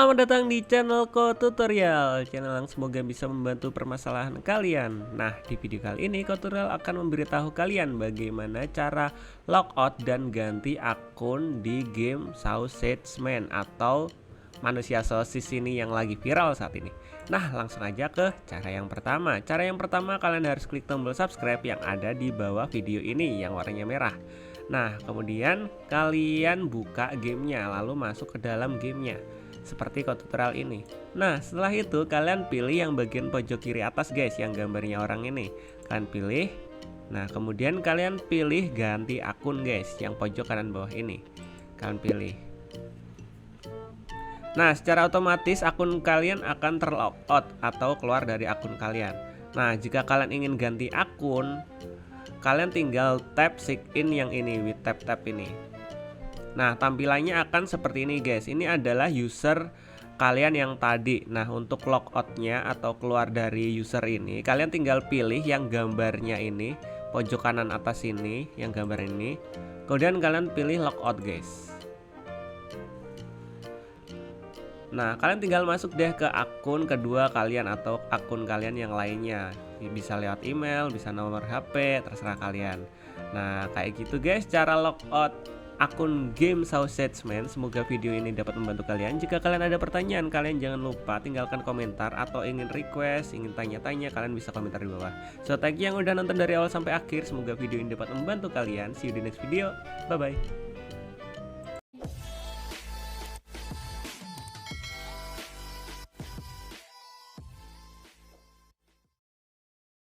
Selamat datang di channel Ko Tutorial, channel yang semoga bisa membantu permasalahan kalian. Nah, di video kali ini Ko Tutorial akan memberitahu kalian bagaimana cara logout dan ganti akun di game Sausage Man atau manusia sosis ini yang lagi viral saat ini. Nah, langsung aja ke cara yang pertama. Cara yang pertama, kalian harus klik tombol subscribe yang ada di bawah video ini yang warnanya merah. Nah, kemudian kalian buka gamenya, lalu masuk ke dalam gamenya seperti tutorial ini. Nah, setelah itu kalian pilih yang bagian pojok kiri atas guys, yang gambarnya orang ini. Kalian pilih. Nah, kemudian kalian pilih ganti akun guys, yang pojok kanan bawah ini. Kalian pilih. Nah, secara otomatis akun kalian akan terlogout atau keluar dari akun kalian. Nah, jika kalian ingin ganti akun, kalian tinggal tap sign in yang ini, with tap ini. Nah, tampilannya akan seperti ini guys. Ini adalah user kalian yang tadi. Nah, untuk logoutnya atau keluar dari user ini, kalian tinggal pilih yang gambarnya ini, pojok kanan atas ini, yang gambar ini. Kemudian kalian pilih logout guys. Nah, kalian tinggal masuk deh ke akun kedua kalian atau akun kalian yang lainnya. Bisa lewat email, bisa nomor HP, terserah kalian. Nah, kayak gitu guys cara logout akun game Sausage Man. Semoga video ini dapat membantu kalian. Jika kalian ada pertanyaan, kalian jangan lupa tinggalkan komentar, atau ingin request, ingin tanya-tanya, kalian bisa komentar di bawah. So, thank you yang udah nonton dari awal sampai akhir. Semoga video ini dapat membantu kalian. See you di next video. Bye bye.